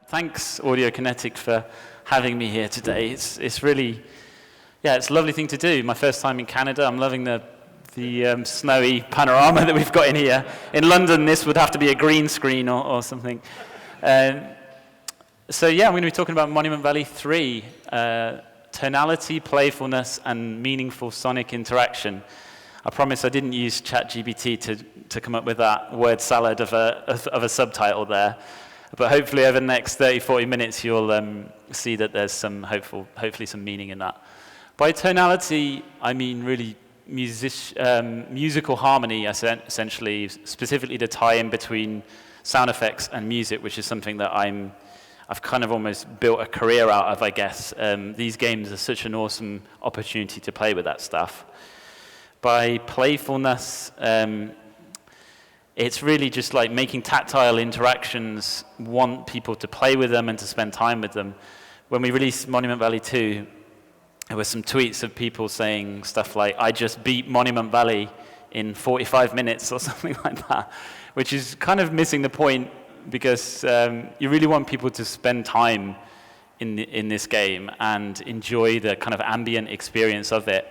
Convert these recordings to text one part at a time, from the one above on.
Thanks, Audio Kinetic, for having me here today. It's really, it's a lovely thing to do. My first time in Canada. I'm loving the snowy panorama that we've got in here. In London, this would have to be a green screen or something. So I'm going to be talking about Monument Valley 3, tonality, playfulness, and meaningful sonic interaction. I promise I didn't use ChatGPT to come up with that word salad of a subtitle there. But hopefully over the next 30, 40 minutes, you'll see that there's hopefully some meaning in that. By tonality, I mean really musical harmony, essentially, specifically the tie-in between sound effects and music, which is something that I've kind of almost built a career out of, I guess. These games are such an awesome opportunity to play with that stuff. By playfulness, it's really just like making tactile interactions, want people to play with them and to spend time with them. When we released Monument Valley 2, there were some tweets of people saying stuff like, I just beat Monument Valley in 45 minutes or something like that, which is kind of missing the point because you really want people to spend time in this game and enjoy the kind of ambient experience of it.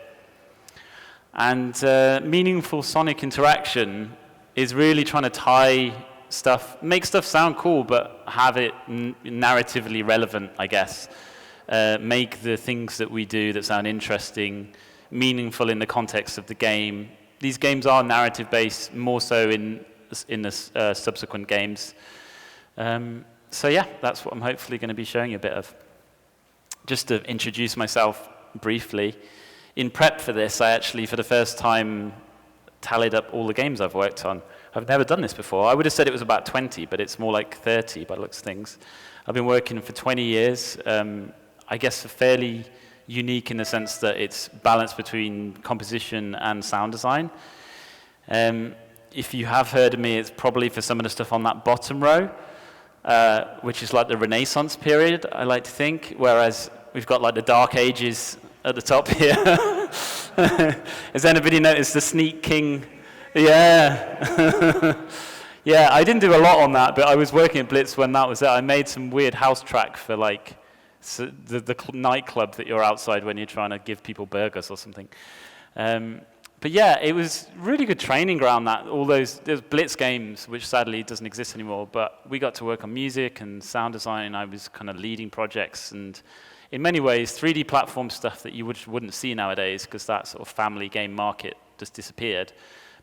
And meaningful sonic interaction is really trying to make stuff sound cool, but have it narratively relevant, I guess. Make the things that we do that sound interesting, meaningful in the context of the game. These games are narrative-based, more so in the subsequent games. That's what I'm hopefully going to be showing you a bit of. Just to introduce myself briefly, in prep for this, I actually, for the first time, tallied up all the games I've worked on. I've never done this before. I would have said it was about 20, but it's more like 30 by the looks of things. I've been working for 20 years. I guess fairly unique in the sense that it's balanced between composition and sound design. If you have heard of me, it's probably for some of the stuff on that bottom row, which is like the Renaissance period, I like to think, whereas we've got like the Dark Ages at the top here. Has anybody noticed the Sneak King? Yeah. Yeah, I didn't do a lot on that, but I was working at Blitz when that was it. I made some weird house track for like the nightclub that you're outside when you're trying to give people burgers or something. But yeah, it was really good training ground, all those Blitz games, which sadly doesn't exist anymore, but we got to work on music and sound design. I was kind of leading projects, and in many ways, 3D platform stuff that you wouldn't see nowadays because that sort of family game market just disappeared.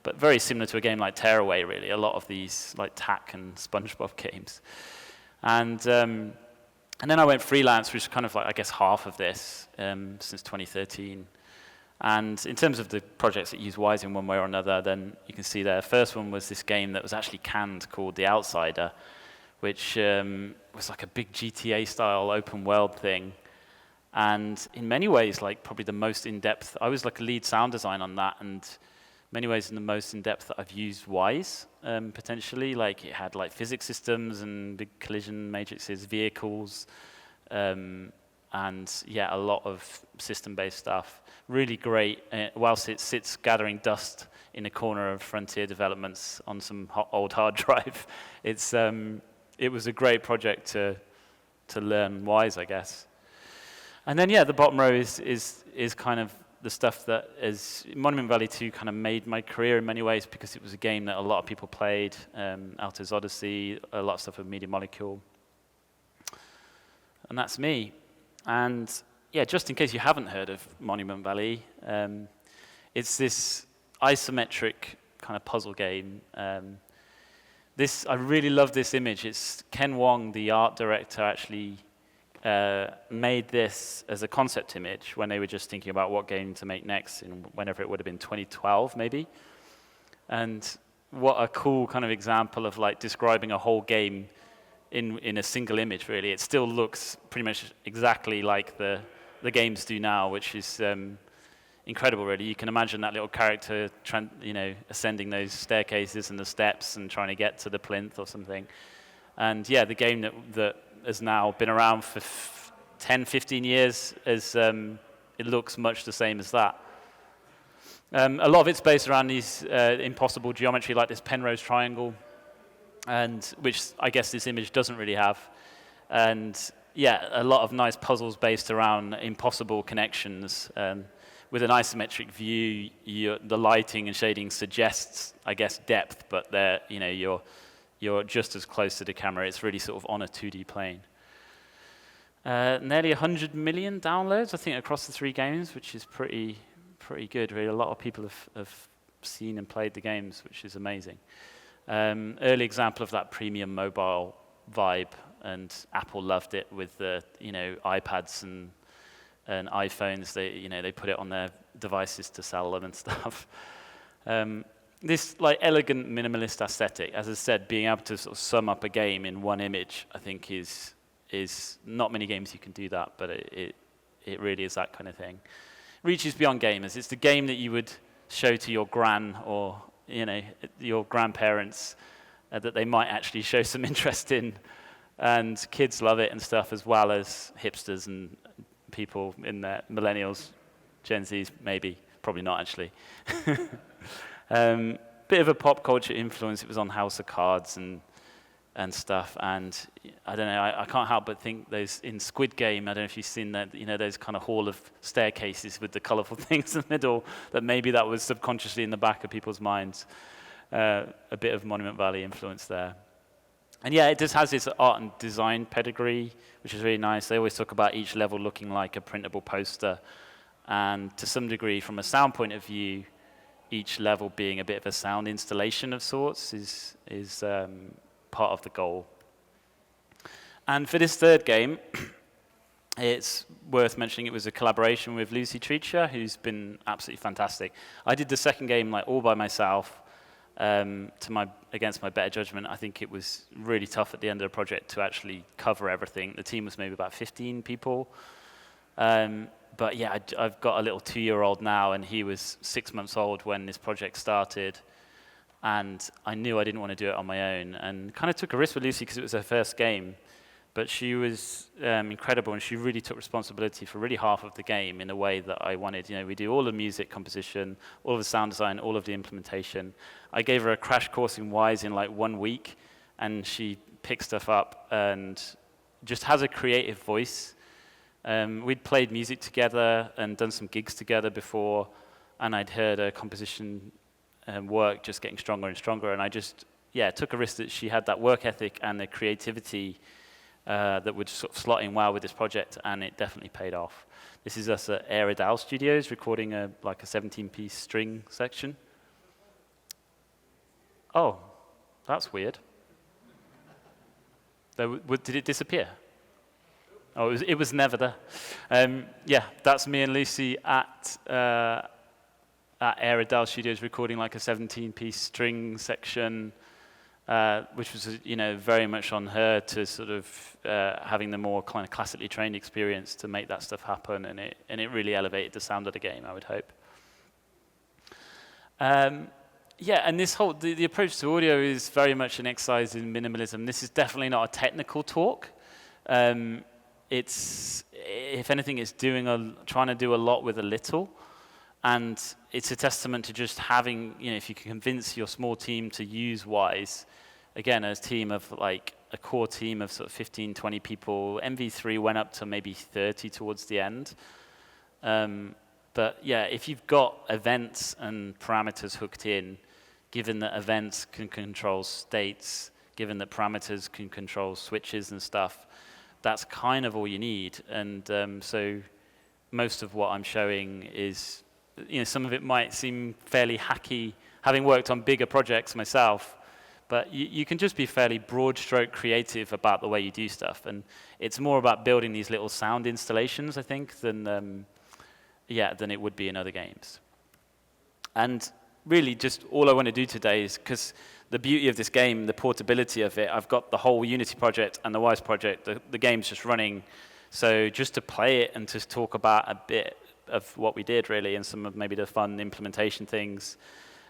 But very similar to a game like Tearaway, really, a lot of these like Tak and SpongeBob games. And then I went freelance, which is kind of like, I guess, half of this since 2013. And in terms of the projects that use Wwise in one way or another, then you can see there, first one was this game that was actually canned called The Outsider, which was like a big GTA-style open world thing. And in many ways, like probably the most in-depth, I was like a lead sound design on that, and in many ways the most in-depth that I've used Wwise, potentially. Like it had like physics systems and big collision matrices, vehicles, and a lot of system-based stuff. Really great, whilst it sits gathering dust in a corner of Frontier Developments on some old hard drive. It was a great project to learn Wwise, I guess. And then, the bottom row is kind of the stuff that is Monument Valley 2 kind of made my career in many ways because it was a game that a lot of people played, Alto's Odyssey, a lot of stuff with Media Molecule. And that's me. And just in case you haven't heard of Monument Valley, it's this isometric kind of puzzle game. I really love this image. It's Ken Wong, the art director, actually made this as a concept image when they were just thinking about what game to make next, whenever it would have been 2012 maybe. And what a cool kind of example of like describing a whole game in a single image, really. It still looks pretty much exactly like the games do now, which is incredible, really. You can imagine that little character ascending those staircases and the steps and trying to get to the plinth or something. And the game that has now been around for 10, 15 years, it looks much the same as that. A lot of it's based around these impossible geometry, like this Penrose triangle, and which I guess this image doesn't really have. And yeah, a lot of nice puzzles based around impossible connections. With an isometric view, the lighting and shading suggests, I guess, depth, but you're just as close to the camera. It's really sort of on a 2D plane. Nearly 100 million downloads, I think, across the 3 games, which is pretty good. Really, a lot of people have seen and played the games, which is amazing. Early example of that premium mobile vibe, and Apple loved it with the iPads and iPhones. They put it on their devices to sell them and stuff. This like elegant minimalist aesthetic, as I said, being able to sort of sum up a game in one image, I think is not many games you can do that, but it really is that kind of thing. Reaches beyond gamers. It's the game that you would show to your gran or your grandparents that they might actually show some interest in, and kids love it and stuff, as well as hipsters and people in their millennials, Gen Zs, maybe, probably not actually. Bit of a pop culture influence. It was on House of Cards and stuff, and I don't know, I can't help but think those in Squid Game, I don't know if you've seen that, those kind of hall of staircases with the colorful things in the middle, that was subconsciously in the back of people's minds. A bit of Monument Valley influence there. And yeah, it just has this art and design pedigree, which is really nice. They always talk about each level looking like a printable poster, and to some degree, from a sound point of view, each level being a bit of a sound installation of sorts is part of the goal. And for this third game, it's worth mentioning it was a collaboration with Lucy Treacher, who's been absolutely fantastic. I did the second game all by myself, against my better judgment. I think it was really tough at the end of the project to actually cover everything. The team was maybe about 15 people. But yeah, I've got a little 2-year-old now, and he was 6 months old when this project started. And I knew I didn't want to do it on my own, and kind of took a risk with Lucy because it was her first game. But she was incredible, and she really took responsibility for really half of the game in a way that I wanted. We do all the music composition, all of the sound design, all of the implementation. I gave her a crash course in Wwise in 1 week, and she picked stuff up and just has a creative voice. We'd played music together and done some gigs together before, and I'd heard her composition work just getting stronger and stronger, and I just took a risk that she had that work ethic and the creativity that would sort of slot in well with this project, and it definitely paid off. This is us at Aerodal Studios recording a 17-piece string section. Oh, that's weird. Did it disappear? Oh, it was never there. That's me and Lucy at Aerodal Studios recording a 17-piece string section, which was very much on her to sort of having the more kind of classically trained experience to make that stuff happen, and it really elevated the sound of the game, I would hope. And this whole the approach to audio is very much an exercise in minimalism. This is definitely not a technical talk. It's, if anything, it's trying to do a lot with a little. And it's a testament to just having, if you can convince your small team to use Wwise, again, as a team of a core team of sort of 15, 20 people. MV3 went up to maybe 30 towards the end. But yeah, if you've got events and parameters hooked in, given that events can control states, given that parameters can control switches and stuff, that's kind of all you need. And so most of what I'm showing is, some of it might seem fairly hacky, having worked on bigger projects myself, but you can just be fairly broad stroke creative about the way you do stuff. And it's more about building these little sound installations, I think, than it would be in other games. And really just all I want to do today is, because the beauty of this game, the portability of it, I've got the whole Unity project and the Wwise project, the game's just running. So just to play it and to talk about a bit of what we did, really, and some of maybe the fun implementation things.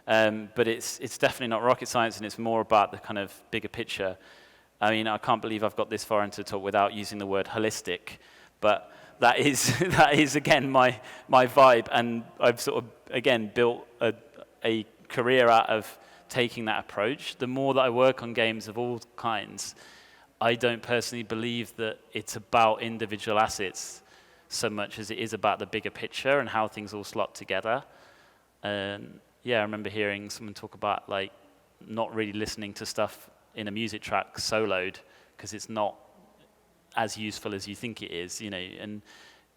But it's definitely not rocket science, and it's more about the kind of bigger picture. I mean, I can't believe I've got this far into talk without using the word holistic, but that is again my vibe, and I've sort of again built a career out of taking that approach. The more that I work on games of all kinds, I don't personally believe that it's about individual assets so much as it is about the bigger picture and how things all slot together. And yeah, I remember hearing someone talk about like not really listening to stuff in a music track soloed because it's not as useful as you think it is, you know.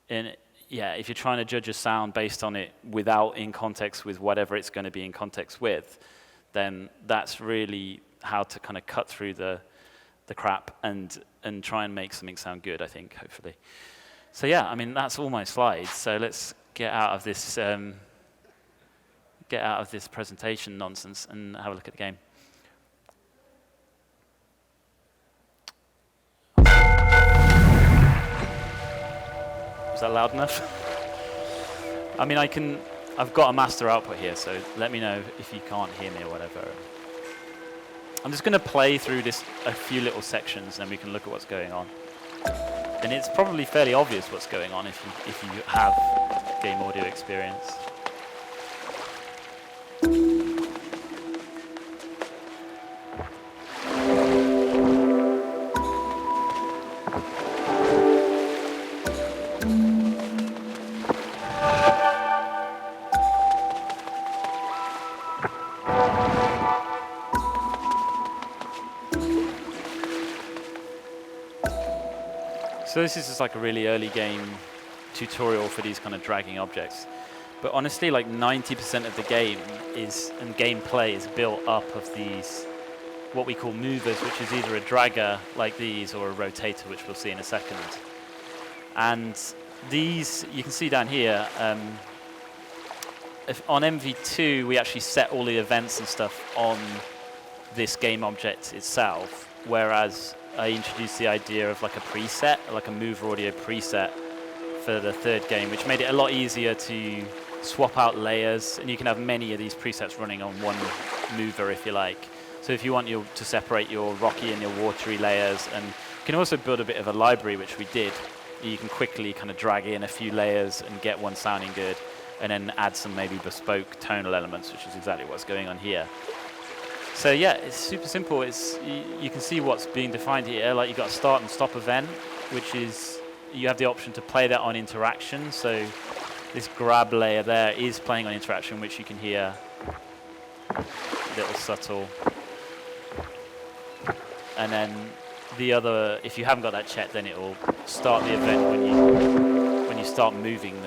And yeah, if you're trying to judge a sound based on it without in context with whatever it's going to be in context with, then that's really how to kind of cut through the crap and try and make something sound good, I think, hopefully. So yeah, I mean, that's all my slides. So let's get out of this presentation nonsense and have a look at the game. Was that loud enough? I mean, I've got a master output here, so let me know if you can't hear me or whatever. I'm just going to play through this a few little sections, and then we can look at what's going on. And it's probably fairly obvious what's going on if you have game audio experience. So this is just like a really early game tutorial for these kind of dragging objects. But honestly, like 90% of the game and gameplay is built up of these, what we call movers, which is either a dragger like these or a rotator, which we'll see in a second. And these, you can see down here, on MV2, we actually set all the events and stuff on this game object itself, whereas I introduced the idea of like a preset, like a mover audio preset for the third game, which made it a lot easier to swap out layers, and you can have many of these presets running on one mover if you like. So if you want to separate your rocky and your watery layers, and you can also build a bit of a library, which we did. You can quickly kind of drag in a few layers and get one sounding good, and then add some maybe bespoke tonal elements, which is exactly what's going on here. So yeah, it's super simple. You can see what's being defined here. Like you've got a start and stop event, which is you have the option to play that on interaction. So this grab layer there is playing on interaction, which you can hear little subtle. And then the other, if you haven't got that checked, then it will start the event when you start moving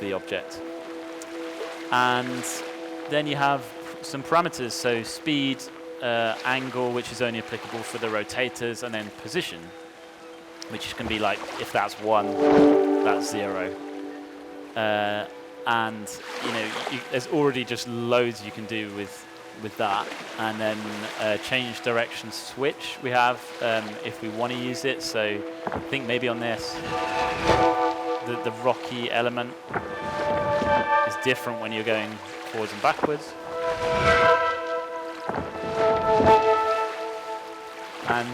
the object. And then you have some parameters, so speed, angle, which is only applicable for the rotators, and then position, which can be like, if that's 1, that's 0. And you know, there's already just loads you can do with that. And then change direction switch we have if we want to use it. So I think maybe on this, the rocky element is different when you're going forwards and backwards. And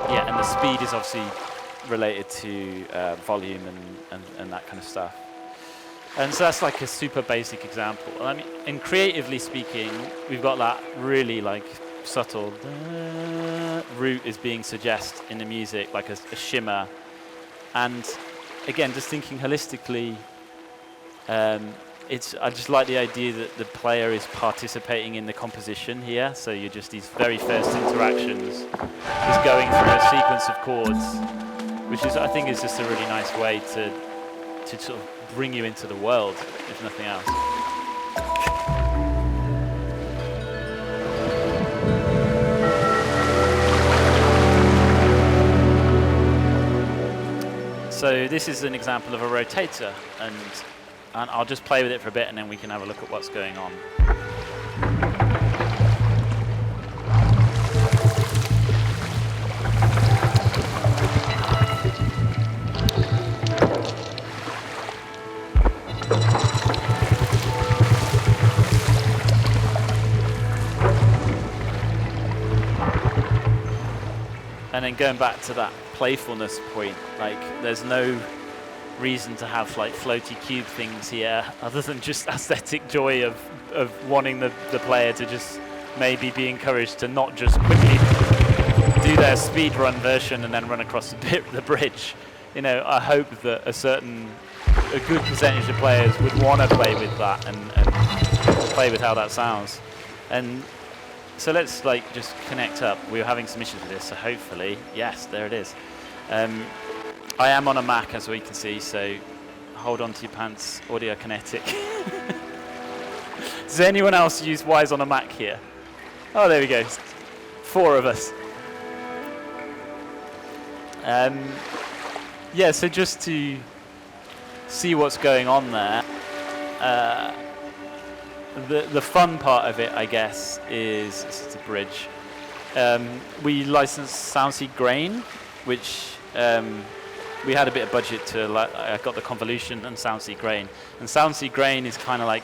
yeah, and the speed is obviously related to volume and that kind of stuff. And so that's like a super basic example. I mean, and creatively speaking, we've got that really like subtle root is being suggested in the music, like a shimmer. And again, just thinking holistically, I just like the idea that the player is participating in the composition here. So you're just these very first interactions, just going through a sequence of chords, which is, I think, is just a really nice way to sort of bring you into the world, if nothing else. So this is an example of a rotator, and I'll just play with it for a bit and then we can have a look at what's going on. And then going back to that playfulness point, like there's no reason to have like floaty cube things here other than just aesthetic joy of wanting the player to just maybe be encouraged to not just quickly do their speed run version and then run across the bridge. You know, I hope that a good percentage of players would want to play with that and play with how that sounds. And so let's like just connect up. We were having some issues with this, so hopefully, yes, there it is. I am on a Mac, as we can see, so hold on to your pants, Audio Kinetic. Does anyone else use Wwise on a Mac here? Oh, there we go. 4 of us. Yeah, so just to see what's going on there, the fun part of it, I guess, is this is the bridge. We licensed Soundseed Grain, which we had a bit of budget to. I got the convolution and Soundseed Grain, and Soundseed Grain is kind of like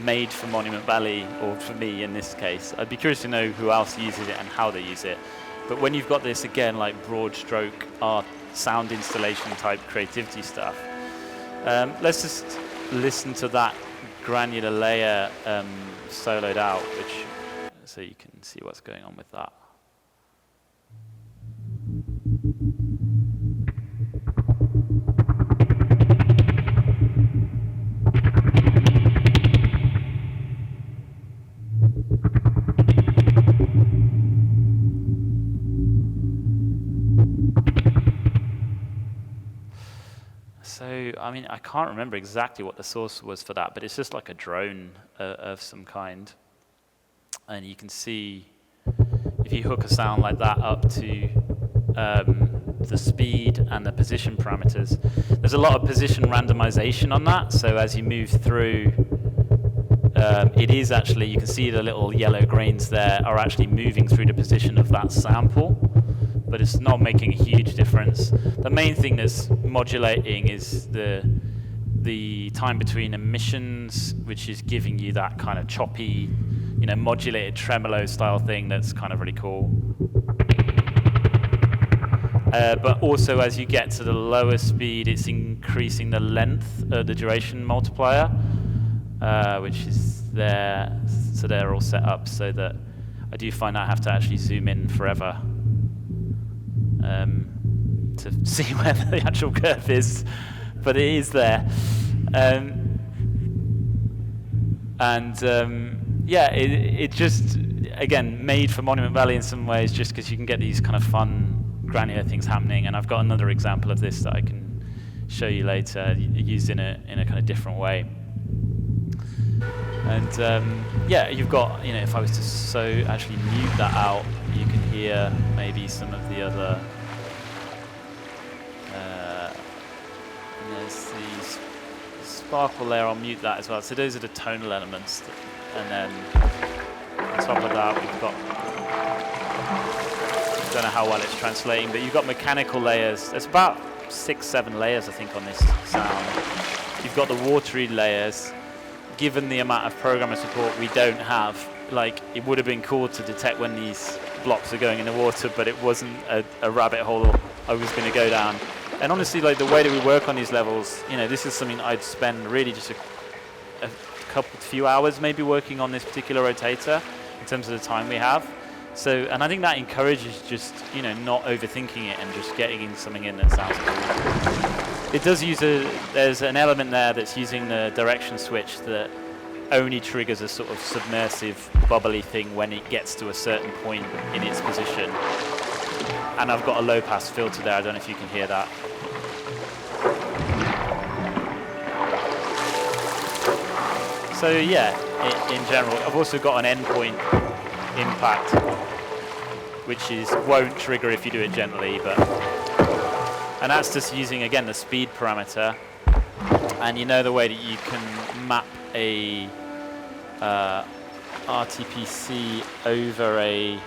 made for Monument Valley, or for me in this case. I'd be curious to know who else uses it and how they use it. But when you've got this again, like broad stroke art, sound installation type creativity stuff, let's just listen to that granular layer soloed out, which so you can see what's going on with that. So, I mean, I can't remember exactly what the source was for that, but it's just like a drone of some kind. And you can see, if you hook a sound like that up to the speed and the position parameters, there's a lot of position randomization on that. So as you move through, it is actually, you can see the little yellow grains there are actually moving through the position of that sample, but it's not making a huge difference. The main thing that's modulating is the time between emissions, which is giving you that kind of choppy, you know, modulated tremolo style thing that's kind of really cool. But also as you get to the lower speed, it's increasing the length of the duration multiplier, which is there. So they're all set up so that I do find I have to actually zoom in forever to see where the actual curve is, but it is there. Yeah, it just, again, made for Monument Valley in some ways, just because you can get these kind of fun, granular things happening. And I've got another example of this that I can show you later, used in a kind of different way. And yeah, you've got, you know, if I was to actually mute that out, you can hear maybe some of the other. There's the sparkle layer. I'll mute that as well. So those are the tonal elements, and then on top of that, we've got. I don't know how well it's translating, but you've got mechanical layers. There's about 6-7 layers, I think, on this sound. You've got the watery layers. Given the amount of programmer support we don't have, like, it would have been cool to detect when these blocks are going in the water, but it wasn't a rabbit hole I was going to go down. And honestly, like, the way that we work on these levels, you know, this is something I'd spend really just a few hours maybe working on this particular rotator in terms of the time we have. So, and I think that encourages just, you know, not overthinking it and just getting something in that sounds cool. It does use there's an element there that's using the direction switch that only triggers a sort of submersive, bubbly thing when it gets to a certain point in its position. And I've got a low pass filter there, I don't know if you can hear that. So yeah, in general, I've also got an endpoint impact, which won't trigger if you do it gently, and that's just using, again, the speed parameter. And you know the way that you can map a RTPC over a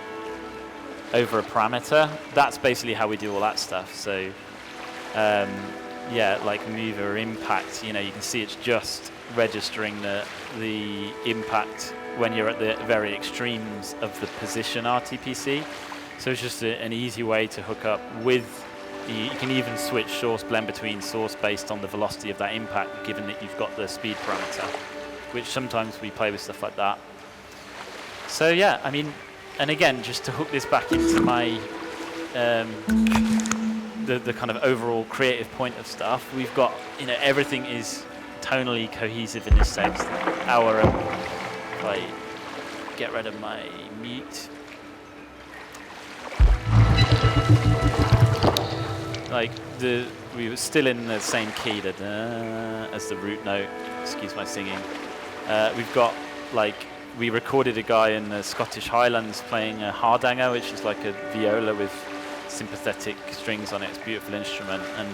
parameter. That's basically how we do all that stuff. So yeah, like mover impact, you know, you can see it's just registering the impact when you're at the very extremes of the position RTPC. So it's just an easy way to hook up with. You can even switch source, blend between source based on the velocity of that impact, given that you've got the speed parameter, which sometimes we play with stuff like that. So yeah, I mean, and again, just to hook this back into my the kind of overall creative point of stuff, we've got, everything is tonally cohesive in this sense. Our, if I get rid of my mute, like we were still in the same key as the root note. Excuse my singing. We've got we recorded a guy in the Scottish Highlands playing a hardanger, which is like a viola with sympathetic strings on it. It's a beautiful instrument, and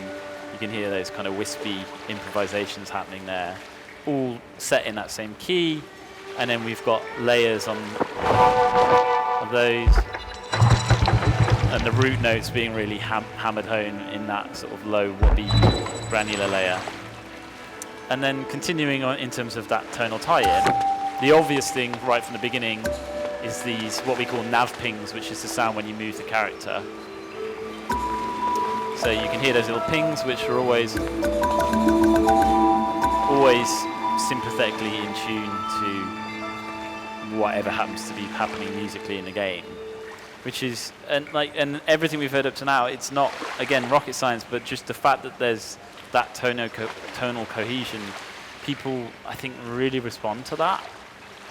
you can hear those kind of wispy improvisations happening there, all set in that same key. And then we've got layers of those, and the root notes being really hammered home in that sort of low wobbly granular layer. And then continuing on in terms of that tonal tie-in, the obvious thing right from the beginning is these what we call nav pings, which is the sound when you move the character. So you can hear those little pings, which are always sympathetically in tune to whatever happens to be happening musically in the game. Which is, and everything we've heard up to now, it's not, again, rocket science, but just the fact that there's that tonal cohesion, people, I think, really respond to that.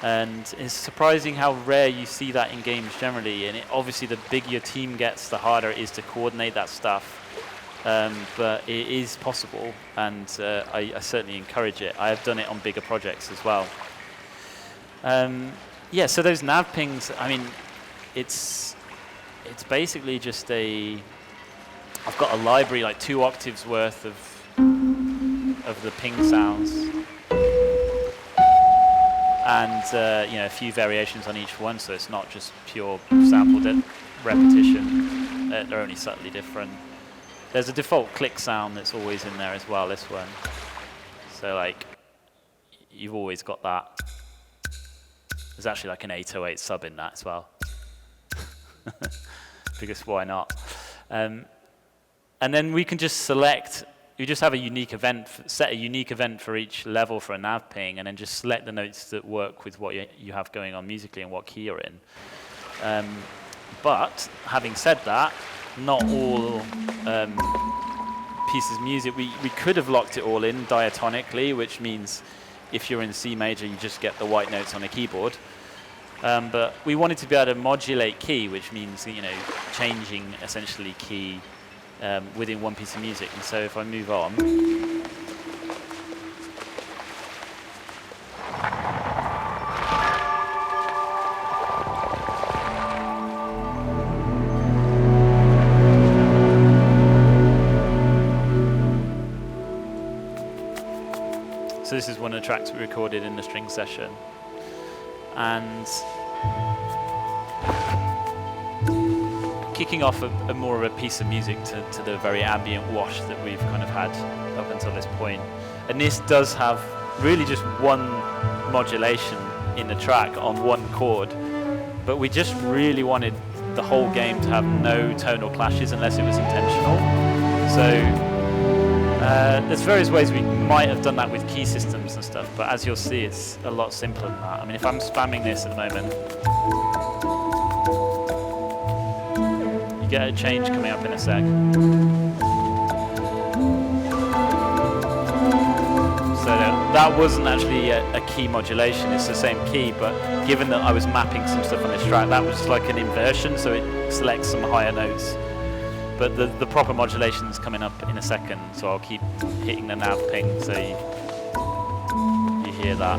And it's surprising how rare you see that in games generally. And obviously, the bigger your team gets, the harder it is to coordinate that stuff. But it is possible, and I certainly encourage it. I have done it on bigger projects as well. Yeah, so those nav pings, I mean, it's basically just I've got a library, like 2 octaves worth of the ping sounds, and a few variations on each one, so it's not just pure sampled repetition. They're only subtly different. There's a default click sound that's always in there as well, this one. So you've always got that. There's actually like an 808 sub in that as well. Because why not? And then we can just select, you just have a unique event, set a unique event for each level for a nav ping, and then just select the notes that work with what you have going on musically and what key you're in. But having said that, not all pieces of music, we could have locked it all in diatonically, which means if you're in C major, you just get the white notes on a keyboard. But we wanted to be able to modulate key, which means changing essentially key within one piece of music. And so if I move on, so this is one of the tracks we recorded in the string session. And kicking off a more of a piece of music to the very ambient wash that we've kind of had up until this point. And this does have really just one modulation in the track on one chord, but we just really wanted the whole game to have no tonal clashes unless it was intentional. So there's various ways we might have done that with key systems and stuff, but as you'll see, it's a lot simpler than that. I mean, if I'm spamming this at the moment, you get a change coming up in a sec. So that wasn't actually a key modulation, it's the same key, but given that I was mapping some stuff on this track, that was like an inversion, so it selects some higher notes. But the proper modulation's coming up in a second, so I'll keep hitting the nav ping so you hear that.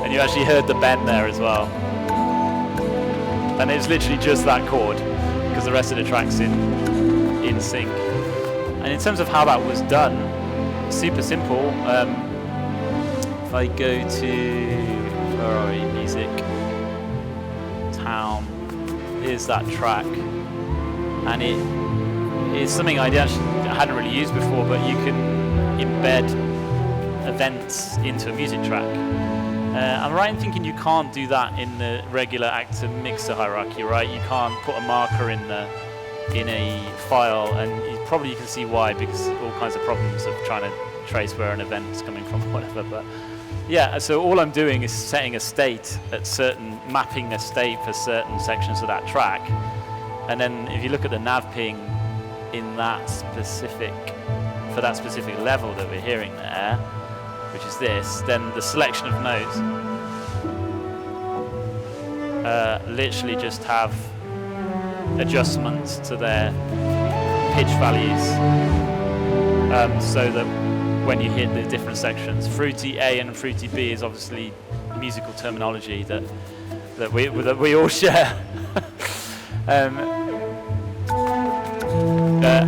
And you actually heard the bend there as well. And it's literally just that chord, because the rest of the track's in sync. And in terms of how that was done, super simple. If I go to, where are we, music, town, here's that track, and it is something I hadn't really used before, but you can embed events into a music track. I'm right in thinking you can't do that in the regular actor mixer hierarchy, right? You can't put a marker in the in a file, and you can see why, because all kinds of problems of trying to trace where an event is coming from, whatever. But yeah, so all I'm doing is setting a state mapping a state for certain sections of that track. And then if you look at the nav ping in for that specific level that we're hearing there, which is this, then the selection of notes literally just have adjustments to their pitch values, so that when you hit the different sections, fruity A and fruity B is obviously musical terminology that we all share.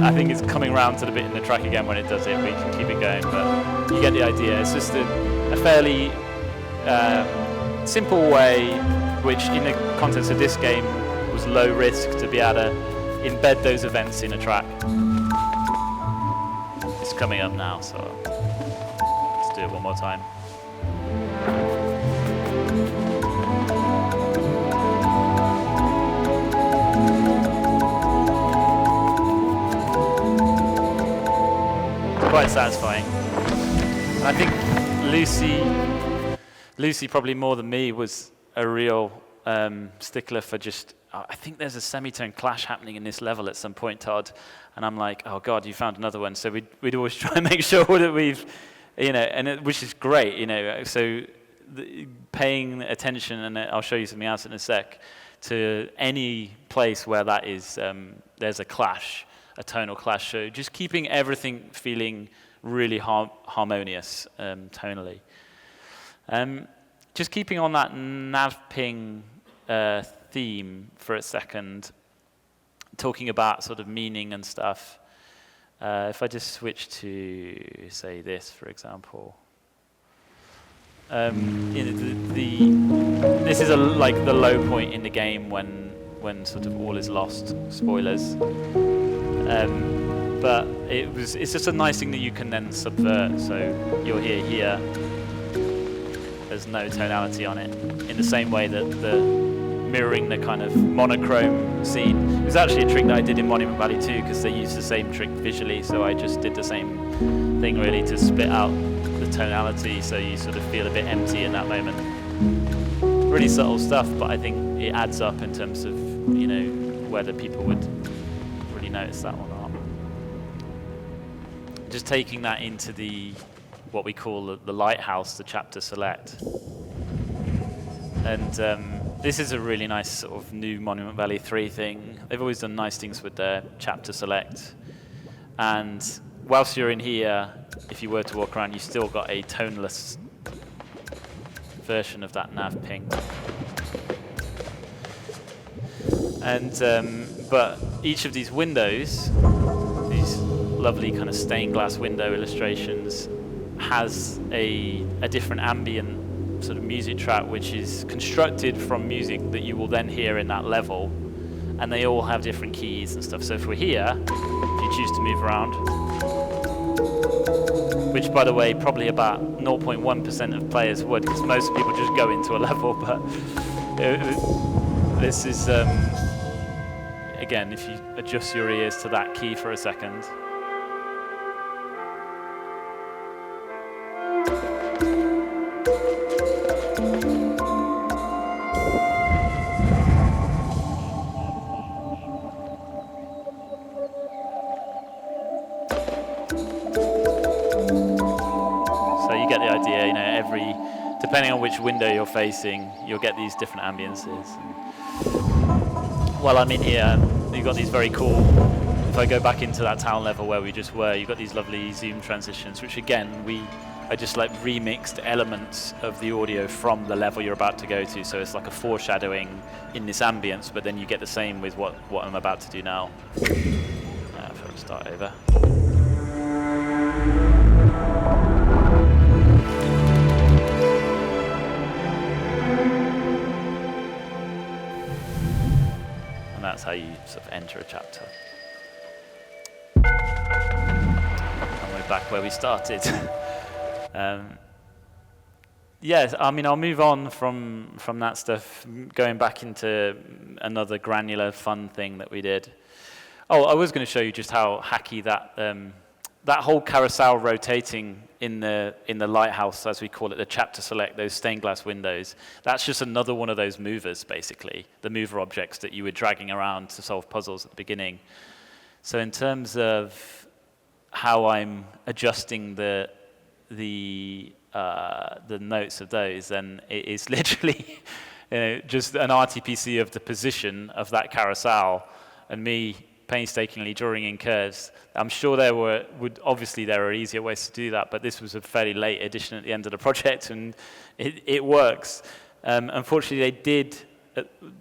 I think it's coming round to the bit in the track again when it does it. We can keep it going, but you get the idea. It's just a fairly simple way, which in the context of this game was low risk, to be able to embed those events in a track. It's coming up now, so let's do it one more time. Quite satisfying. And I think Lucy probably more than me was a real stickler for just, I think there's a semitone clash happening in this level at some point, Todd, and I'm like, oh God, you found another one. So we'd always try and make sure that we've, which is great, so paying attention, and I'll show you something else in a sec, to any place where that is, there's a clash, a tonal clash. So just keeping everything feeling really harmonious tonally. Just keeping on that nav ping theme for a second, talking about sort of meaning and stuff. If I just switch to, say, this, for example. This is like the low point in the game when sort of all is lost. Spoilers. But it's just a nice thing that you can then subvert. So you'll hear here, there's no tonality on it, in the same way that mirroring the kind of monochrome scene. It was actually a trick that I did in Monument Valley 2, because they used the same trick visually, so I just did the same thing really to split out the tonality, so you sort of feel a bit empty in that moment. Really subtle stuff, but I think it adds up in terms of, whether people would really notice that or not. Just taking that into what we call the lighthouse, the chapter select. And this is a really nice sort of new Monument Valley 3 thing. They've always done nice things with their chapter select. And whilst you're in here, if you were to walk around, you still got a toneless version of that nav ping. And but each of these windows, these lovely kind of stained glass window illustrations, has a different ambient sort of music track, which is constructed from music that you will then hear in that level, and they all have different keys and stuff. So if we're here, if you choose to move around, which by the way probably about 0.1% of players would, because most people just go into a level, but this is again, if you adjust your ears to that key for a second. Depending on which window you're facing, you'll get these different ambiances. While I'm in here, you've got these very cool, if I go back into that town level where we just were, you've got these lovely zoom transitions, which again, I just like remixed elements of the audio from the level you're about to go to. So it's like a foreshadowing in this ambience, but then you get the same with what I'm about to do now. If I start over. That's how you sort of enter a chapter. And we're back where we started. Yes, I mean, I'll move on from that stuff, going back into another granular fun thing that we did. Oh, I was going to show you just how hacky that that whole carousel rotating in the lighthouse, as we call it, the chapter select, those stained glass windows. That's just another one of those movers, basically, the mover objects that you were dragging around to solve puzzles at the beginning. So in terms of how I'm adjusting the notes of those, then it is literally just an RTPC of the position of that carousel, and me painstakingly drawing in curves. I'm sure there are easier ways to do that, but this was a fairly late addition at the end of the project, and it works. Unfortunately, they did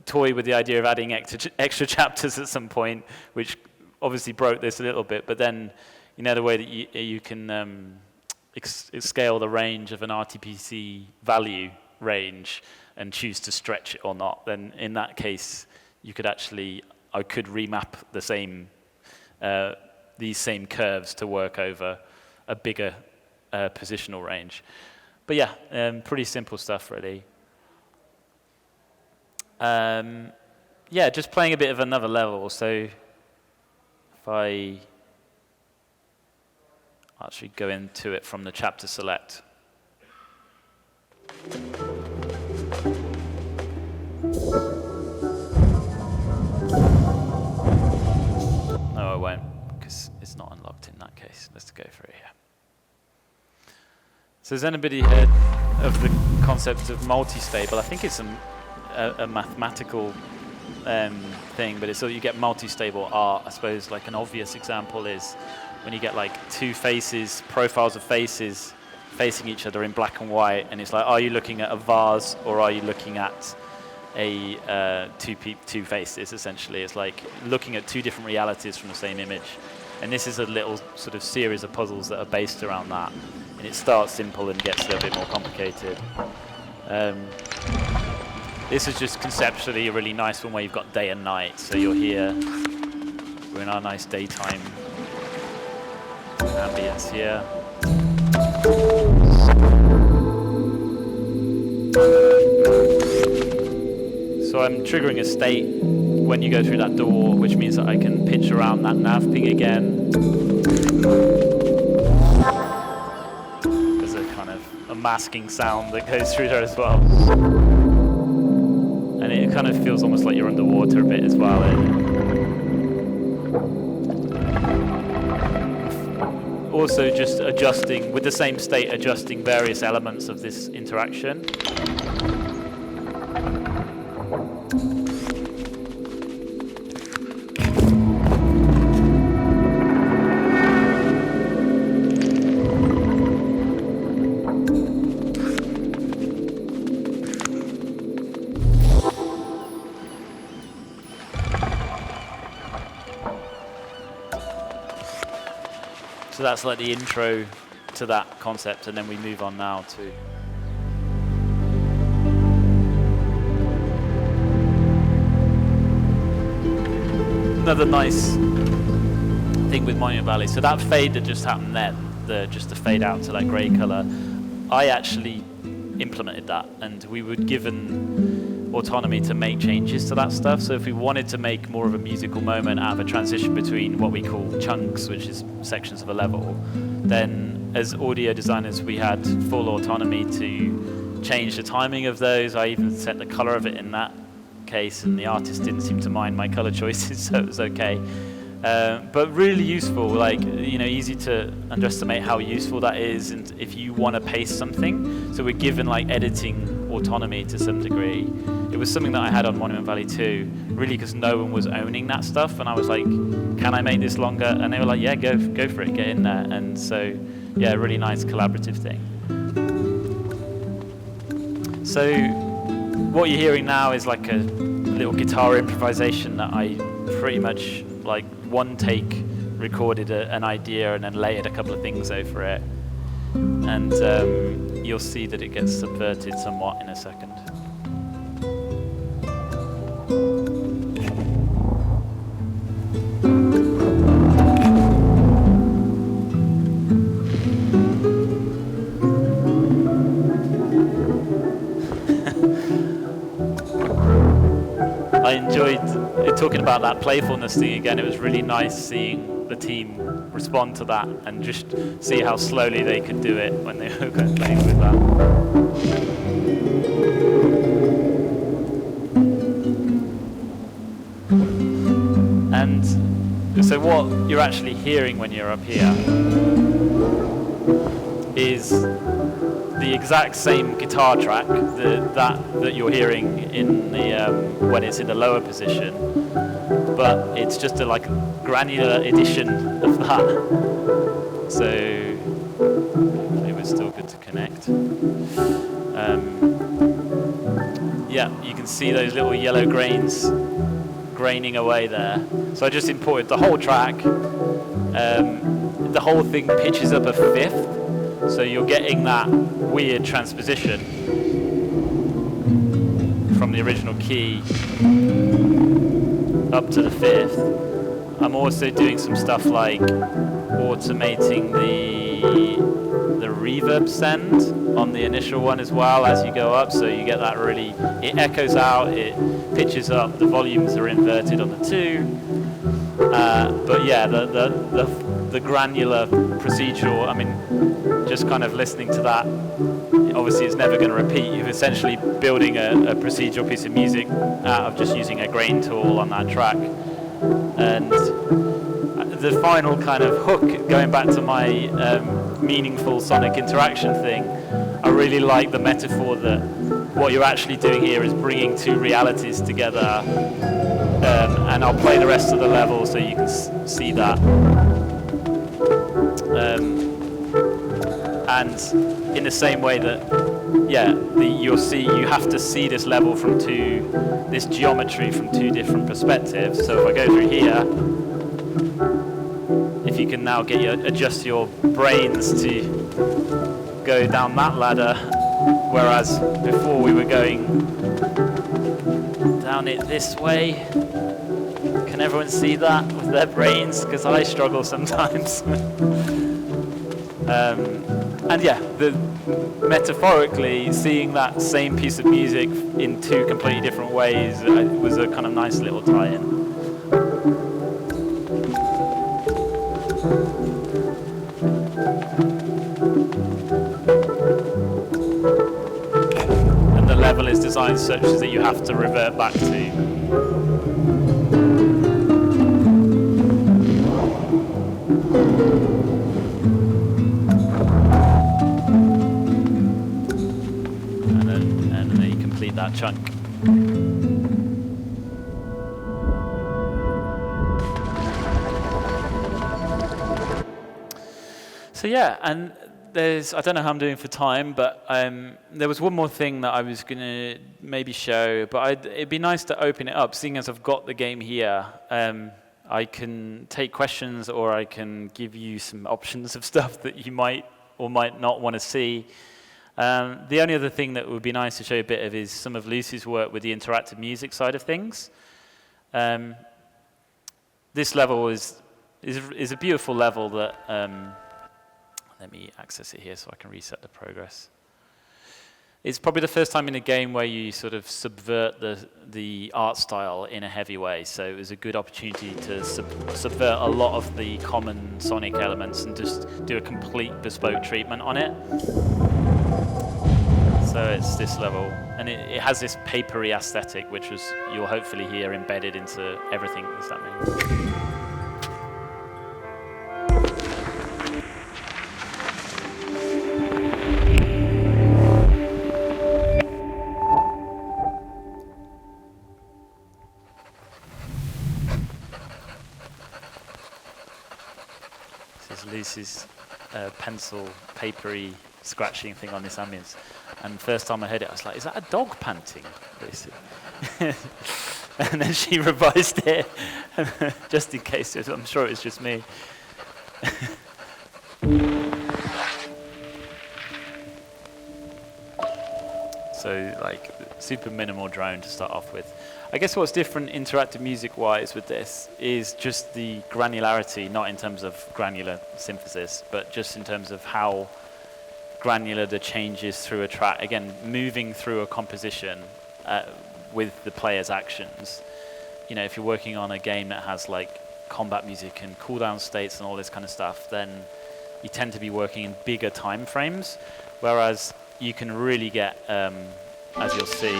toy with the idea of adding extra chapters at some point, which obviously broke this a little bit, but then, the way that you can scale the range of an RTPC value range and choose to stretch it or not, then in that case, I could remap these same curves to work over a bigger positional range. But yeah, pretty simple stuff, really. Yeah, just playing a bit of another level. So if I actually go into it from the chapter select. No, I won't, because it's not unlocked in that case. Let's go for it here. So has anybody heard of the concept of multi-stable? I think it's a mathematical thing, but it's so you get multi-stable art. I suppose like an obvious example is when you get like two faces, profiles of faces facing each other in black and white, and it's like, are you looking at a vase or are you looking at two faces? Essentially, it's like looking at two different realities from the same image. And this is a little sort of series of puzzles that are based around that. And it starts simple and gets a little bit more complicated. This is just conceptually a really nice one where you've got day and night. So you're here, we're in our nice daytime ambience here. So I'm triggering a state when you go through that door, which means that I can pitch around that nav ping again. There's a kind of a masking sound that goes through there as well. And it kind of feels almost like you're underwater a bit as well. Also just adjusting, with the same state, adjusting various elements of this interaction. So that's like the intro to that concept, and then we move on now to another nice thing with Monument Valley. So that fade that just happened then, just the fade out to that grey colour, I actually implemented that, and we were given autonomy to make changes to that stuff. So if we wanted to make more of a musical moment out of a transition between what we call chunks, which is sections of a level, then as audio designers we had full autonomy to change the timing of those. I even set the color of it in that case, and the artist didn't seem to mind my color choices, so it was okay. But really useful, like, easy to underestimate how useful that is, and if you want to paste something. So we're given like editing autonomy to some degree. It was something that I had on Monument Valley 2, really because no one was owning that stuff, and I was like, can I make this longer? And they were like, yeah, go for it, get in there. And so, yeah, really nice collaborative thing. So what you're hearing now is like a little guitar improvisation that I pretty much like one take recorded an idea and then layered a couple of things over it. And you'll see that it gets subverted somewhat in a second. talking about that playfulness thing again, it was really nice seeing the team respond to that and just see how slowly they could do it when they were playing with that. And so what you're actually hearing when you're up here is the exact same guitar track that you're hearing in the when it's in the lower position, but it's just a like granular edition of that. So it was still good to connect. Yeah, you can see those little yellow grains graining away there. So I just imported the whole track. The whole thing pitches up a fifth, so you're getting that weird transposition from the original key up to the fifth. I'm also doing some stuff like automating the reverb send on the initial one as well as you go up, so you get that really, it echoes out, it pitches up, the volumes are inverted on the two. But yeah, the granular procedural, I mean, just kind of listening to that, obviously it's never going to repeat. You're essentially building a procedural piece of music out of just using a grain tool on that track. And the final kind of hook, going back to my meaningful sonic interaction thing, I really like the metaphor that what you're actually doing here is bringing two realities together. And I'll play the rest of the level so you can see that. And in the same way that, yeah, you have to see this level from this geometry from two different perspectives. So if I go through here, if you can now adjust your brains to go down that ladder, whereas before we were going down it this way. Can everyone see that with their brains? Because I struggle sometimes. And yeah, metaphorically, seeing that same piece of music in two completely different ways was a kind of nice little tie-in. And the level is designed such that you have to revert back to. And then you complete that chunk. So yeah, and I don't know how I'm doing for time, but there was one more thing that I was going to maybe show, but it'd be nice to open it up, seeing as I've got the game here. I can take questions, or I can give you some options of stuff that you might or might not want to see. The only other thing that would be nice to show a bit of is some of Lucy's work with the interactive music side of things. This level is a beautiful level that, let me access it here so I can reset the progress. It's probably the first time in a game where you sort of subvert the art style in a heavy way. So it was a good opportunity to subvert a lot of the common sonic elements and just do a complete bespoke treatment on it. So it's this level, and it has this papery aesthetic, which you'll hopefully hear embedded into everything. Does that mean? Lucy's pencil papery scratching thing on this ambience, and first time I heard it I was like, is that a dog panting, Lucy? And then she revised it just in case. I'm sure it was just me. So like super minimal drone to start off with. I guess what's different interactive music-wise with this is just the granularity, not in terms of granular synthesis, but just in terms of how granular the changes through a track. Again, moving through a composition with the player's actions you know, if you're working on a game that has like combat music and cooldown states and all this kind of stuff, then you tend to be working in bigger time frames, whereas you can really get, as you'll see,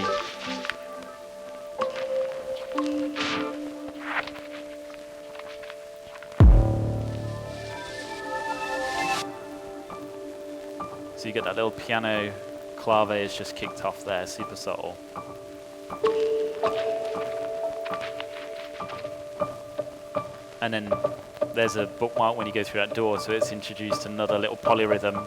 so you get that little piano clave is just kicked off there, super subtle. And then there's a bookmark when you go through that door, so it's introduced another little polyrhythm.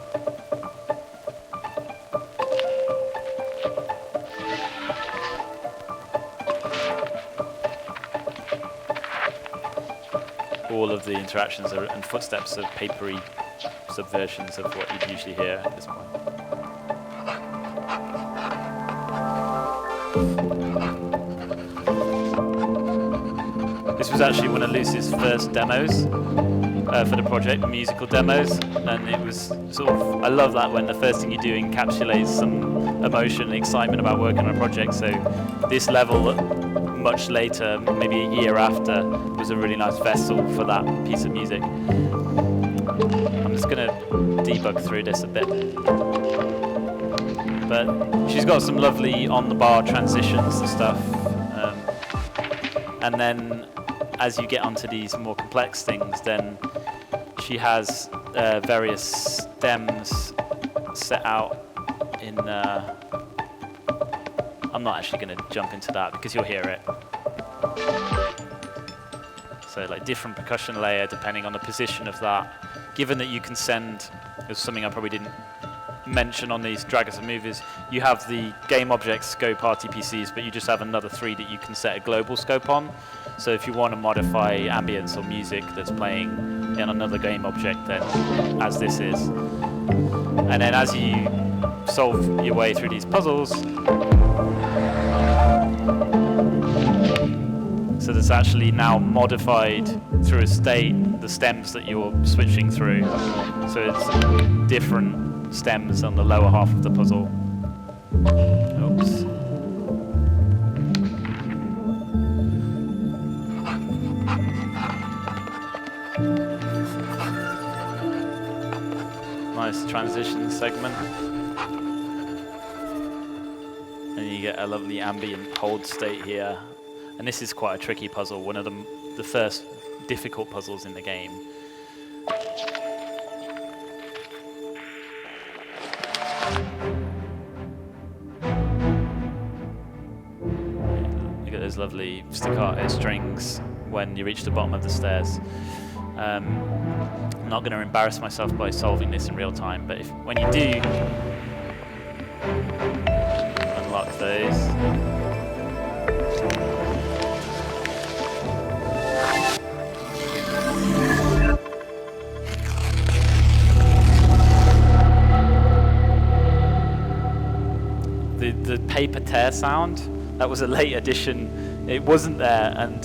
All of the interactions and footsteps are papery subversions of what you'd usually hear at this point. This was actually one of Lucy's first demos for the project, musical demos, and it was sort of, I love that when the first thing you do encapsulates some emotion and excitement about working on a project. So this level, much later, maybe a year after, was a really nice vessel for that piece of music. I'm just going to debug through this a bit. But she's got some lovely on-the-bar transitions and stuff. And then as you get onto these more complex things, then she has various stems set out in... I'm not actually going to jump into that because you'll hear it. So like different percussion layer depending on the position of that. Given that you can send, there's something I probably didn't mention on these draggers and movers, you have the game object scope RTPCs, but you just have another 3 that you can set a global scope on. So if you want to modify ambience or music that's playing in another game object, then as this is. And then as you solve your way through these puzzles, so that's actually now modified through a state, the stems that you're switching through. So it's different stems on the lower half of the puzzle. Oops. Nice transition segment. And you get a lovely ambient hold state here. And this is quite a tricky puzzle, one of the first difficult puzzles in the game. You get those lovely staccato strings when you reach the bottom of the stairs. I'm not going to embarrass myself by solving this in real time, but when you do unlock those, the paper tear sound, that was a late addition. It wasn't there, and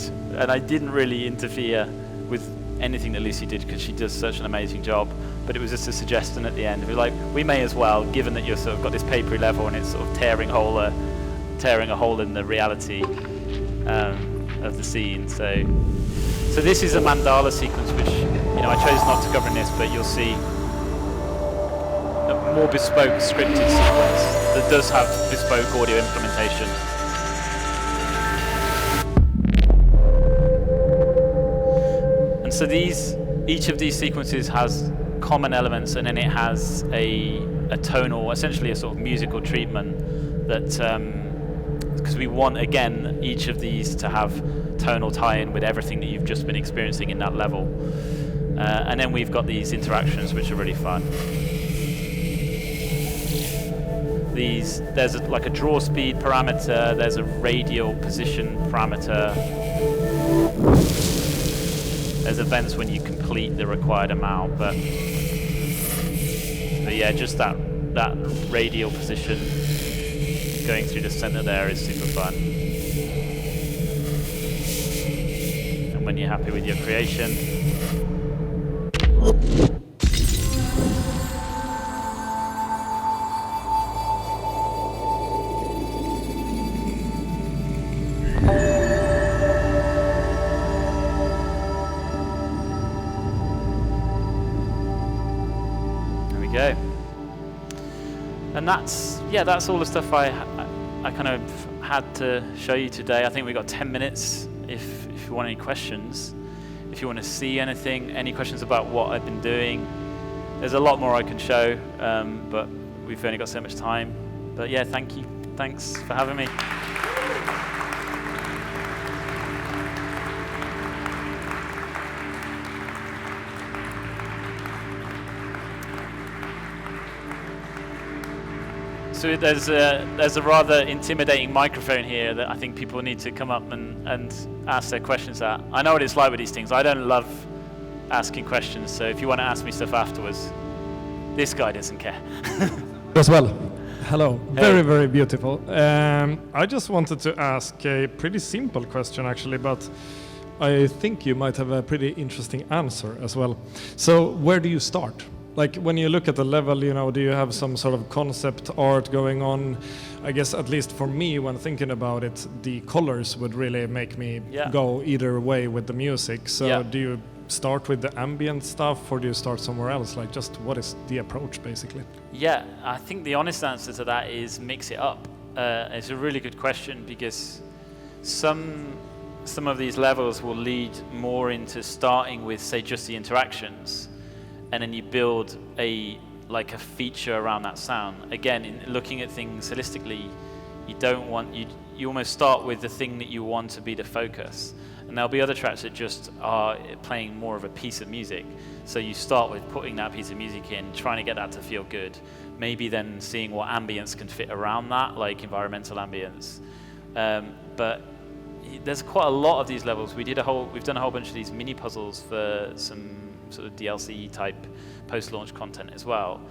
I didn't really interfere with anything that Lucy did because she does such an amazing job, but it was just a suggestion at the end. It was like, we may as well, given that you've sort of got this papery level and it's sort of tearing a hole in the reality of the scene. So this is a mandala sequence, which, you know, I chose not to cover in this, but you'll see a more bespoke scripted sequence that does have bespoke audio implementation. And so each of these sequences has common elements, and then it has a tonal, essentially a sort of musical treatment that, because we want, again, each of these to have tonal tie-in with everything that you've just been experiencing in that level. And then we've got these interactions which are really fun. There's like a draw speed parameter, there's a radial position parameter. There's events when you complete the required amount, but yeah, just that radial position going through the center there is super fun. And when you're happy with your creation, go. And that's all the stuff I kind of had to show you today. I think we've got 10 minutes if you want any questions. If you want to see anything, any questions about what I've been doing. There's a lot more I can show, but we've only got so much time. But yeah, thank you. Thanks for having me. So there's a rather intimidating microphone here that I think people need to come up and ask their questions at. I know what it's like with these things. I don't love asking questions, so if you want to ask me stuff afterwards, this guy doesn't care. As well. Hello. Hey. Very, very beautiful. I just wanted to ask a pretty simple question, actually, but I think you might have a pretty interesting answer as well. So where do you start? Like when you look at the level, you know, do you have some sort of concept art going on? I guess at least for me, when thinking about it, the colors would really make me go either way with the music. So do you start with the ambient stuff, or do you start somewhere else? Like, just what is the approach, basically? Yeah, I think the honest answer to that is mix it up. It's a really good question, because some of these levels will lead more into starting with, say, just the interactions, and then you build a feature around that sound. Again, in looking at things holistically, you almost start with the thing that you want to be the focus. And there'll be other tracks that just are playing more of a piece of music. So you start with putting that piece of music in, trying to get that to feel good. Maybe then seeing what ambience can fit around that, like environmental ambience. But there's quite a lot of these levels. We've done a whole bunch of these mini puzzles for some sort of DLC type post-launch content as well.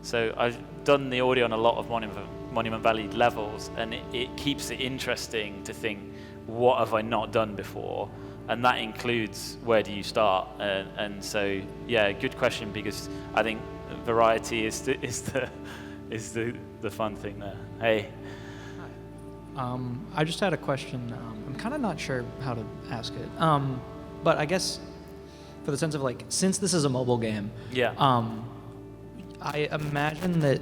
So I've done the audio on a lot of Monument Valley levels, and it keeps it interesting to think, what have I not done before? And that includes, where do you start? And so, yeah, good question, because I think variety is the fun thing there. Hey. Hi. I just had a question. I'm kind of not sure how to ask it. But I guess for the sense of, like, since this is a mobile game, I imagine that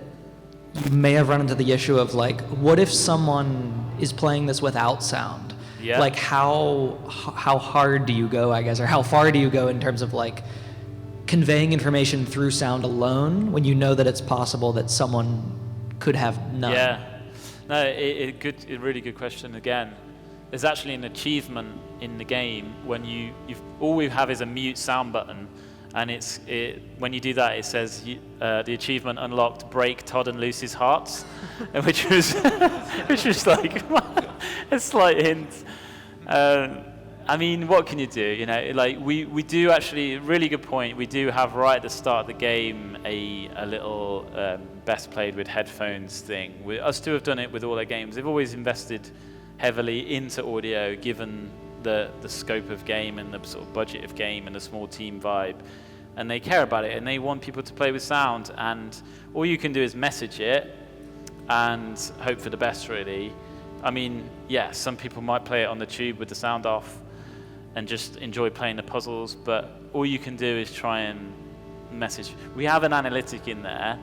you may have run into the issue of, like, what if someone is playing this without sound? Yeah. Like, how hard do you go, I guess, or how far do you go in terms of, like, conveying information through sound alone when you know that it's possible that someone could have none? Yeah. No, a really good question again. There's actually an achievement in the game when all we have is a mute sound button, and when you do that, it says the achievement unlocked: break Todd and Lucy's hearts, which was like a slight hint. I mean, what can you do? You know, like we do actually, really good point. We do have right at the start of the game a little best played with headphones thing. Us two have done it with all our games. They've always invested heavily into audio, given the scope of game and the sort of budget of game and the small team vibe, and they care about it and they want people to play with sound. And all you can do is message it and hope for the best, really. I mean, yeah, some people might play it on the tube with the sound off and just enjoy playing the puzzles, but all you can do is try and message. We have an analytic in there,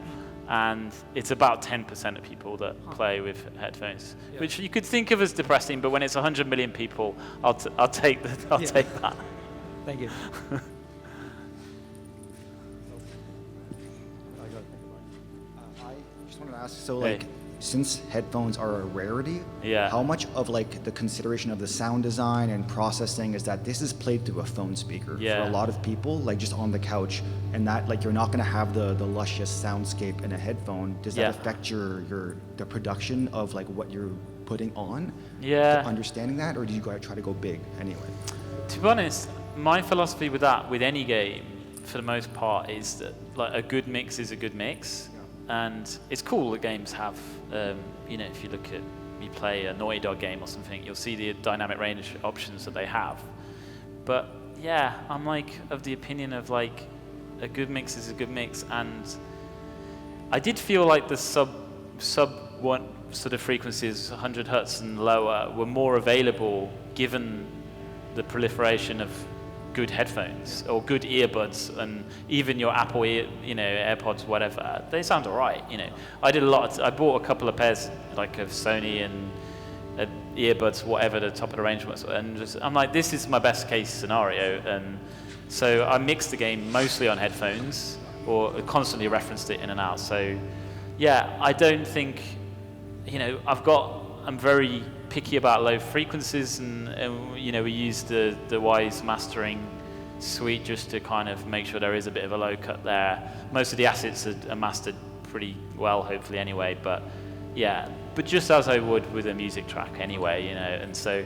and it's about 10% of people that play with headphones, which you could think of as depressing, but when it's 100 million people, I'll take that. Thank you. I just wanted to ask, so like, since headphones are a rarity, how much of like the consideration of the sound design and processing is that this is played through a phone speaker for a lot of people, like just on the couch, and that like you're not going to have the luscious soundscape in a headphone. Does that affect the production of like what you're putting on? Understanding that, or do you try to go big anyway? To be honest, my philosophy with that, with any game, for the most part, is that like a good mix is a good mix. And it's cool that games have, you know, if you play a Naughty Dog game or something, you'll see the dynamic range options that they have. But yeah, I'm like of the opinion of like a good mix is a good mix. And I did feel like the sub one sort of frequencies, 100 hertz and lower, were more available given the proliferation of good headphones or good earbuds, and even your Apple AirPods, whatever, they sound all right. I did a lot. I bought a couple of pairs like of Sony and earbuds, whatever the top of the range was, and I'm like, this is my best case scenario. And so I mixed the game mostly on headphones, or constantly referenced it in and out. So yeah, I don't think, I'm very picky about low frequencies, and we use the Wwise mastering suite just to kind of make sure there is a bit of a low cut there. Most of the assets are mastered pretty well, hopefully anyway, but yeah, but just as I would with a music track anyway, and so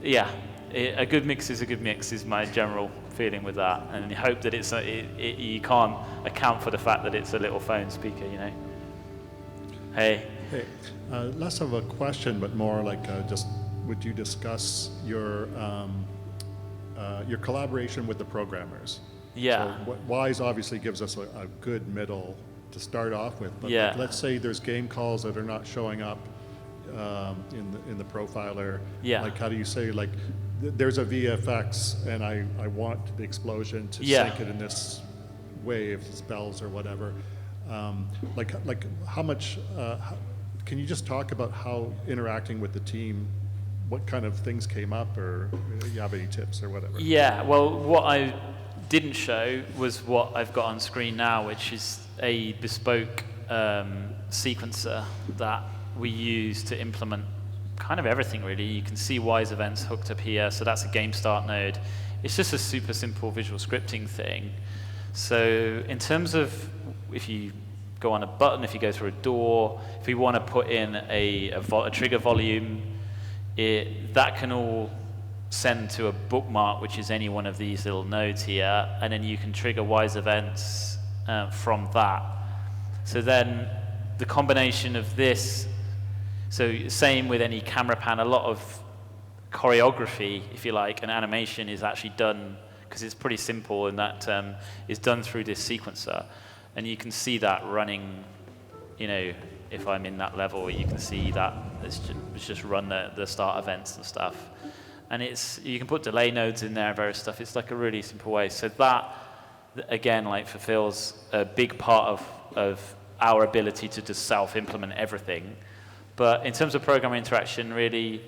yeah, a good mix is a good mix is my general feeling with that, and I hope that you can't account for the fact that it's a little phone speaker, Hey. Less of a question, but more like just would you discuss your collaboration with the programmers? Yeah. So Wwise obviously gives us a good middle to start off with, but yeah. like, let's say there's game calls that are not showing up in the profiler. Yeah. Like how do you say like there's a VFX and I want the explosion to yeah. sync it in this way if it's bells or whatever. Like how much? Can you just talk about how interacting with the team, what kind of things came up, or you have any tips or whatever? Yeah, well, what I didn't show was what I've got on screen now, which is a bespoke sequencer that we use to implement kind of everything, really. You can see Wwise events hooked up here, so that's a game start node. It's just a super simple visual scripting thing. So in terms of if you go on a button, if you go through a door, if we want to put in a trigger volume, that can all send to a bookmark, which is any one of these little nodes here, and then you can trigger Wwise events from that. So then the combination of this, so same with any camera pan, a lot of choreography, if you like, and animation is actually done, because it's pretty simple, and that is done through this sequencer. And you can see that running, if I'm in that level, you can see that it's just run the start events and stuff. And you can put delay nodes in there and various stuff. It's like a really simple way. So that, again, like fulfills a big part of our ability to just self-implement everything. But in terms of program interaction, really,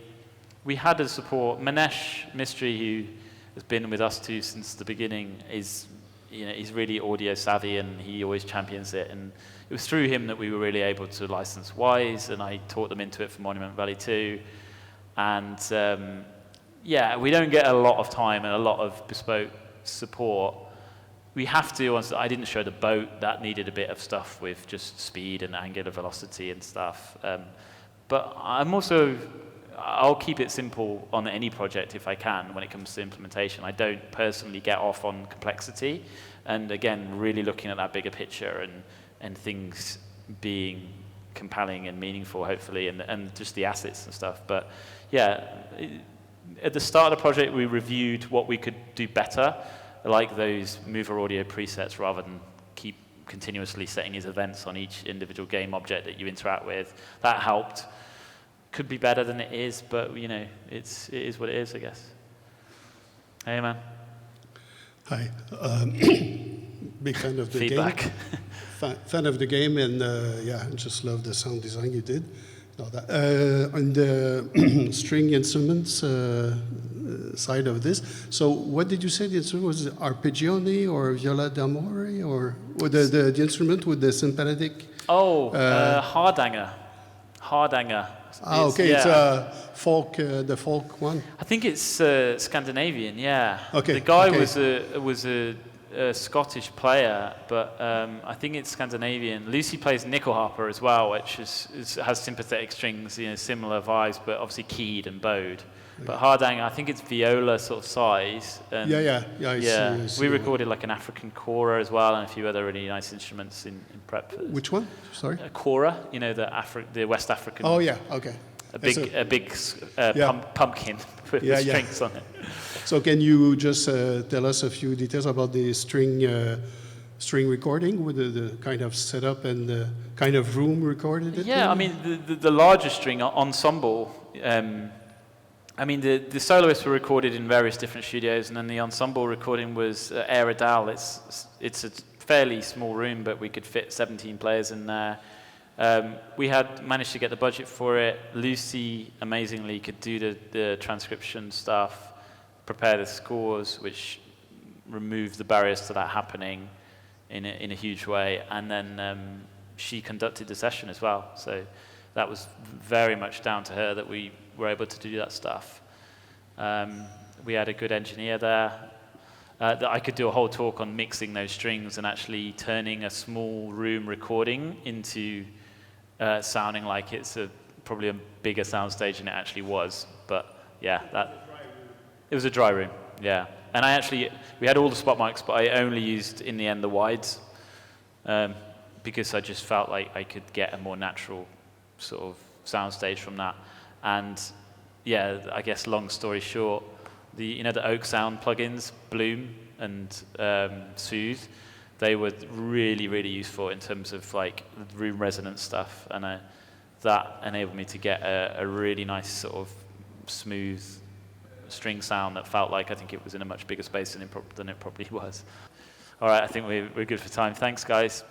we had a support. Manesh Mistry, who has been with us too since the beginning, he's really audio savvy, and he always champions it. And it was through him that we were really able to license Wwise, and I taught them into it for Monument Valley 2. And yeah, we don't get a lot of time and a lot of bespoke support. We have to. I didn't show the boat. That needed a bit of stuff with just speed and angular velocity and stuff. But I'll keep it simple on any project if I can when it comes to implementation. I don't personally get off on complexity, and again, really looking at that bigger picture and things being compelling and meaningful, hopefully, and just the assets and stuff. But yeah, at the start of the project, we reviewed what we could do better, like those mover audio presets, rather than keep continuously setting these events on each individual game object that you interact with. That helped. Could be better than it is, but it is what it is, I guess. Hey, man. Hi. Big fan of the Feedback. game. Fan of the game, and yeah, just love the sound design you did. On the string instruments side of this, so what did you say the instrument was? Arpeggione or viola d'amore, or the instrument with the sympathetic? Oh, Hardanger. Okay, yeah. It's folk, the folk one. I think it's Scandinavian. Yeah. Okay. The guy was a Scottish player, but I think it's Scandinavian. Lucy plays nickel harper as well, which has sympathetic strings, similar vibes, but obviously keyed and bowed. But Hardanger, I think it's viola sort of size. And yeah. I see we recorded like an African kora as well, and a few other really nice instruments in prep for this. Which one? Sorry. A kora, the West African. Oh yeah, okay. A big pumpkin with strings on it. So can you just tell us a few details about the string recording with the kind of setup and the kind of room recorded it? Yeah, I mean the larger string ensemble. I mean, the soloists were recorded in various different studios, and then the ensemble recording was at Aerodal. It's a fairly small room, but we could fit 17 players in there. We had managed to get the budget for it. Lucy, amazingly, could do the transcription stuff, prepare the scores, which removed the barriers to that happening in a huge way. And then she conducted the session as well. So that was very much down to her that we were able to do that stuff. We had a good engineer there. That I could do a whole talk on mixing those strings and actually turning a small room recording into sounding like it's probably a bigger soundstage than it actually was. But yeah, it was a dry room. Yeah, and we had all the spot mics, but I only used in the end the wides because I just felt like I could get a more natural sort of soundstage from that. And yeah, I guess long story short, the Oak Sound plugins, Bloom and Soothe, they were really, really useful in terms of like room resonance stuff, and that enabled me to get a really nice sort of smooth string sound that felt like I think it was in a much bigger space than it probably was. All right, I think we're good for time. Thanks, guys.